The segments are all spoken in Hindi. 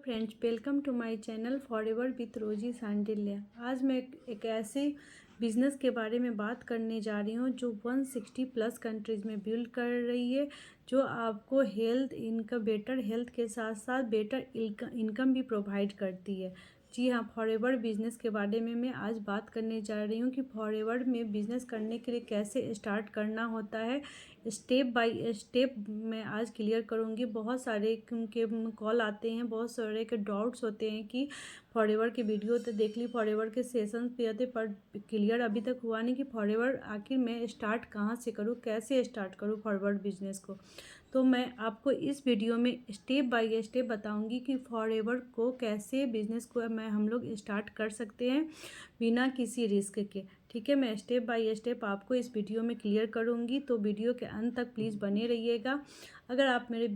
Friends, welcome to my channel forever with Rosy Sandilya. आज मैं एक ऐसे बिज़नेस के बारे में बात करने जा रही हूँ जो 160 प्लस कंट्रीज़ में बिल्ड कर रही है, जो आपको बेटर हेल्थ के साथ साथ बेटर इनकम भी प्रोवाइड करती है। जी हाँ, फॉरएवर बिज़नेस के बारे में मैं आज बात करने जा रही हूँ कि फॉरएवर में बिज़नेस करने के लिए कैसे स्टार्ट करना होता है। स्टेप बाय स्टेप मैं आज क्लियर करूँगी। बहुत सारे के कॉल आते हैं, बहुत सारे के डाउट्स होते हैं कि फॉरएवर की वीडियो तो देख ली, फॉरएवर के सेशंस भी आते, पर क्लियर अभी तक हुआ नहीं कि फॉरएवर आखिर मैं स्टार्ट कहाँ से करूँ, कैसे स्टार्ट करूँ फॉरएवर बिजनेस को। तो मैं आपको इस वीडियो में स्टेप बाय स्टेप बताऊंगी कि फॉरएवर को कैसे बिजनेस को हम लोग स्टार्ट कर सकते हैं बिना किसी रिस्क के। ठीक है, मैं स्टेप बाय स्टेप आपको इस वीडियो में क्लियर करूंगी, तो वीडियो के अंत तक प्लीज़ बने रहिएगा। अगर आप मेरे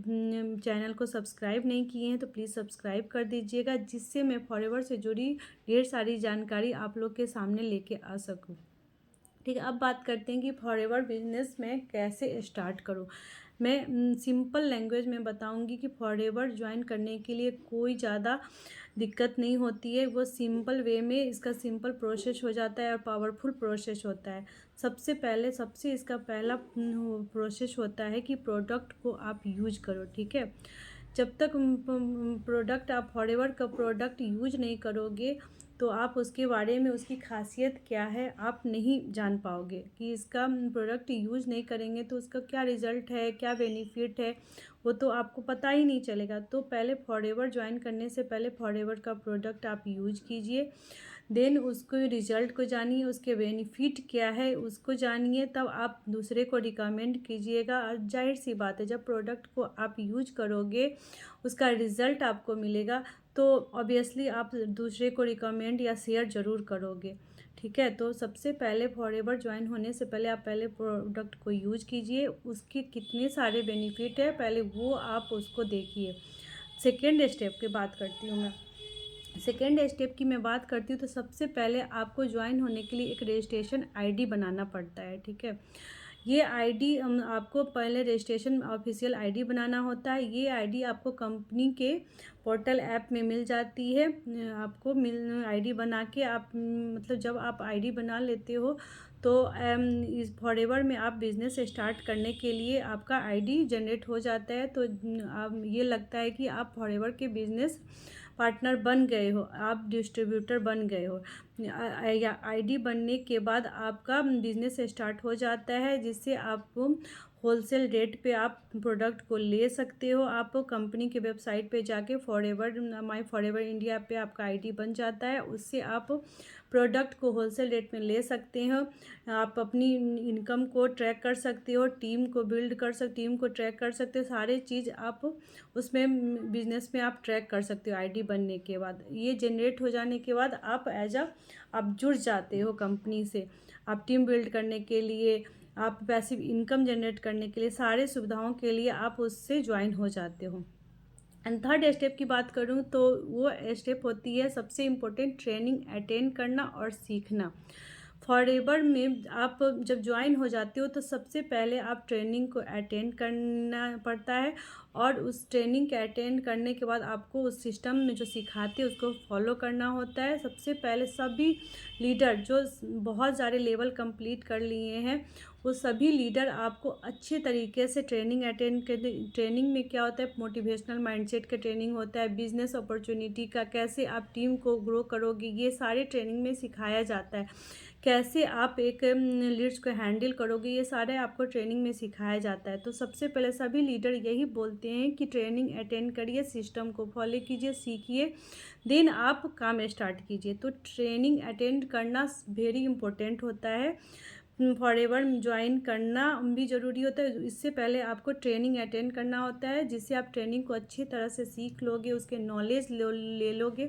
चैनल को सब्सक्राइब नहीं किए हैं तो प्लीज़ सब्सक्राइब कर दीजिएगा, जिससे मैं फॉरएवर से जुड़ी ढेर सारी जानकारी आप लोग के सामने लेके आ सकूँ। ठीक है, अब बात करते हैं कि फॉरएवर बिजनेस में कैसे स्टार्ट करूँ। मैं सिंपल लैंग्वेज में बताऊंगी कि फॉरएवर ज्वाइन करने के लिए कोई ज़्यादा दिक्कत नहीं होती है। वो सिंपल वे में इसका सिंपल प्रोसेस हो जाता है और पावरफुल प्रोसेस होता है। सबसे इसका पहला प्रोसेस होता है कि प्रोडक्ट को आप यूज करो। ठीक है, जब तक प्रोडक्ट आप फॉरएवर का प्रोडक्ट यूज नहीं करोगे तो आप उसके बारे में, उसकी खासियत क्या है, आप नहीं जान पाओगे। कि इसका प्रोडक्ट यूज़ नहीं करेंगे तो उसका क्या रिज़ल्ट है, क्या बेनिफिट है, वो तो आपको पता ही नहीं चलेगा। तो पहले फॉरएवर ज्वाइन करने से पहले फॉरएवर का प्रोडक्ट आप यूज कीजिए, देन उसको रिज़ल्ट को जानिए, उसके बेनिफिट क्या है उसको जानिए, तब आप दूसरे को रिकमेंड कीजिएगा। और जाहिर सी बात है, जब प्रोडक्ट को आप यूज करोगे, उसका रिज़ल्ट आपको मिलेगा, तो ऑब्वियसली आप दूसरे को रिकमेंड या शेयर ज़रूर करोगे। ठीक है, तो सबसे पहले फॉरएवर ज्वाइन होने से पहले आप पहले प्रोडक्ट को यूज कीजिए, उसके कितने सारे बेनिफिट है पहले वो आप उसको देखिए। सेकेंड स्टेप की बात करती हूँ मैं। सेकेंड स्टेप की मैं बात करती हूँ तो सबसे पहले आपको ज्वाइन होने के लिए एक रजिस्ट्रेशन आईडी बनाना पड़ता है। ठीक है, ये आईडी आपको पहले रजिस्ट्रेशन ऑफिशियल आईडी बनाना होता है। ये आईडी आपको कंपनी के पोर्टल ऐप में मिल जाती है। आपको आईडी बना के आप मतलब जब आप आईडी बना लेते हो तो इस फॉरएवर में आप बिज़नेस स्टार्ट करने के लिए आपका आईडी जनरेट हो जाता है। तो आप ये लगता है कि आप फॉरएवर के बिज़नेस पार्टनर बन गए हो, आप डिस्ट्रीब्यूटर बन गए हो। आईडी बनने के बाद आपका बिजनेस स्टार्ट हो जाता है, जिससे आप होलसेल रेट पे आप प्रोडक्ट को ले सकते हो। आप कंपनी के वेबसाइट पे जाके माई फॉरएवर इंडिया पे आपका आईडी बन जाता है, उससे आप प्रोडक्ट को होलसेल रेट में ले सकते हो। आप अपनी इनकम को ट्रैक कर सकते हो, टीम को ट्रैक कर सकते हो। सारे चीज़ आप उसमें बिजनेस में आप ट्रैक कर सकते हो। आईडी बनने के बाद, ये जनरेट हो जाने के बाद आप आप जुड़ जाते हो कंपनी से। आप टीम बिल्ड करने के लिए, आप पैसिव इनकम जनरेट करने के लिए, सारे सुविधाओं के लिए आप उससे ज्वाइन हो जाते हो। एंड थर्ड स्टेप की बात करूँ तो वो स्टेप होती है सबसे इम्पोर्टेंट, ट्रेनिंग अटेंड करना और सीखना। फॉरएवर में आप जब ज्वाइन हो जाते हो तो सबसे पहले आप ट्रेनिंग को अटेंड करना पड़ता है, और उस ट्रेनिंग के अटेंड करने के बाद आपको उस सिस्टम में जो सिखाते हैं उसको फॉलो करना होता है। सबसे पहले सभी लीडर जो बहुत सारे लेवल कंप्लीट कर लिए हैं, वो सभी लीडर आपको अच्छे तरीके से ट्रेनिंग अटेंड कर। ट्रेनिंग में क्या होता है, मोटिवेशनल माइंडसेट का ट्रेनिंग होता है, बिजनेस अपॉर्चुनिटी का, कैसे आप टीम को ग्रो करोगे, ये सारे ट्रेनिंग में सिखाया जाता है। कैसे आप एक लीड्स को हैंडल करोगे, ये सारे आपको ट्रेनिंग में सिखाया जाता है। तो सबसे पहले सभी लीडर यही बोलते हैं कि ट्रेनिंग अटेंड करिए, सिस्टम को फॉलो कीजिए, सीखिए, देन आप काम स्टार्ट कीजिए। तो ट्रेनिंग अटेंड करना वेरी इंपॉर्टेंट होता है। फॉरएवर ज्वाइन करना भी ज़रूरी होता है। इससे पहले आपको ट्रेनिंग अटेंड करना होता है, जिससे आप ट्रेनिंग को अच्छी तरह से सीख लोगे, उसके नॉलेज ले लोगे,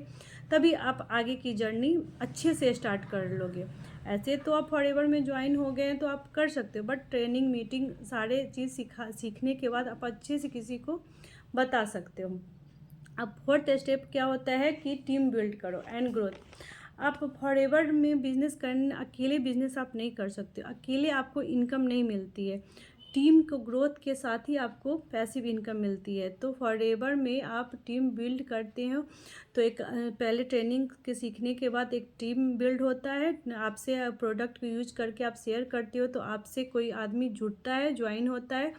तभी आप आगे की जर्नी अच्छे से स्टार्ट कर लोगे। ऐसे तो आप फॉरएवर में ज्वाइन हो गए हैं तो आप कर सकते हो, बट ट्रेनिंग मीटिंग सारे चीज़ सीखने के बाद आप अच्छे से किसी को बता सकते हो। अब फोर्थ स्टेप क्या होता है कि टीम बिल्ड करो एंड ग्रोथ। आप फॉरएवर में बिजनेस करना, अकेले बिजनेस आप नहीं कर सकते, अकेले आपको इनकम नहीं मिलती है। टीम को ग्रोथ के साथ ही आपको पैसिव इनकम मिलती है। तो फॉरएवर में आप टीम बिल्ड करते हो तो एक पहले ट्रेनिंग के सीखने के बाद एक टीम बिल्ड होता है। आपसे प्रोडक्ट को यूज करके आप शेयर करते हो तो आपसे कोई आदमी जुड़ता है, ज्वाइन होता है,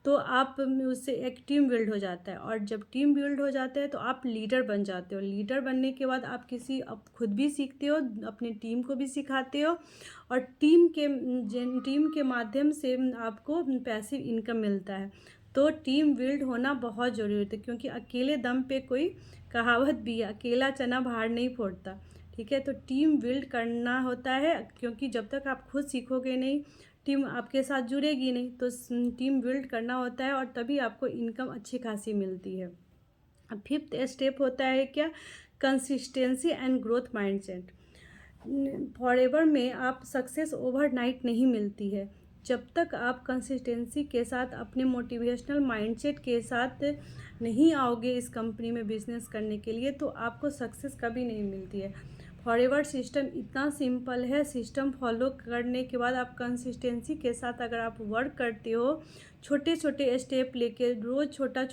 तो आप उससे एक टीम बिल्ड हो जाता है। और जब टीम बिल्ड हो जाता है तो आप लीडर बन जाते हो। लीडर बनने के बाद आप आप खुद भी सीखते हो, अपनी टीम को भी सिखाते हो, और टीम के माध्यम से आपको पैसिव इनकम मिलता है। तो टीम बिल्ड होना बहुत ज़रूरी होता है, क्योंकि अकेले दम पे कोई कहावत भी है, अकेला चना बाहर नहीं फोड़ता। ठीक है, तो टीम बिल्ड करना होता है, क्योंकि जब तक आप खुद सीखोगे नहीं, टीम आपके साथ जुड़ेगी नहीं। तो टीम बिल्ड करना होता है, और तभी आपको इनकम अच्छी खासी मिलती है। अब फिफ्थ स्टेप होता है क्या? Consistency and growth mindset. Forever में आप सक्सेस ओवरनाइट नहीं मिलती है। जब तक आप कंसिस्टेंसी के साथ अपने मोटिवेशनल माइंडसेट के साथ नहीं आओगे इस कंपनी में बिजनेस करने के लिए, तो आपको सक्सेस कभी नहीं मिलती है। फॉरएवर सिस्टम इतना सिंपल है। सिस्टम फॉलो करने के बाद आप कंसिस्टेंसी के साथ अगर आप वर्क करते हो, छोटे छोटे स्टेप लेके, रोज़ छोटे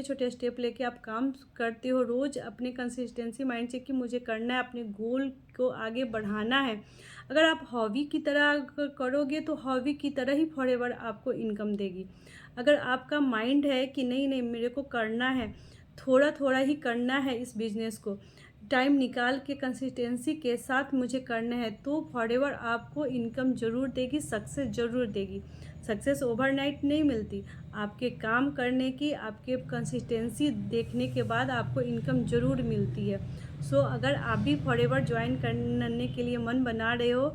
छोटे स्टेप लेके आप काम करते हो, रोज़ अपने कंसिस्टेंसी माइंड से कि मुझे करना है, अपने गोल को आगे बढ़ाना है। अगर आप हॉबी की तरह करोगे तो हॉबी की तरह ही फॉरएवर आपको इनकम देगी। अगर आपका माइंड है कि नहीं नहीं मेरे को करना है, थोड़ा थोड़ा ही करना है, इस बिज़नेस को टाइम निकाल के कंसिस्टेंसी के साथ मुझे करना है, तो फॉरएवर आपको इनकम ज़रूर देगी, सक्सेस ज़रूर देगी। सक्सेस ओवरनाइट नहीं मिलती। आपके काम करने की, आपके कंसिस्टेंसी देखने के बाद आपको इनकम ज़रूर मिलती है। सो अगर आप भी फॉरएवर ज्वाइन करने के लिए मन बना रहे हो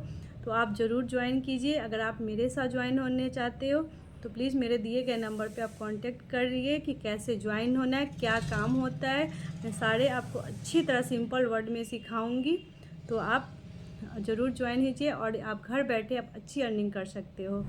तो आप ज़रूर ज्वाइन कीजिए। अगर आप मेरे साथ ज्वाइन होने चाहते हो तो प्लीज़ मेरे दिए गए नंबर पे आप कांटेक्ट करिए कि कैसे ज्वाइन होना है, क्या काम होता है। मैं सारे आपको अच्छी तरह सिंपल वर्ड में सिखाऊंगी, तो आप ज़रूर ज्वाइन कीजिए और आप घर बैठे आप अच्छी अर्निंग कर सकते हो।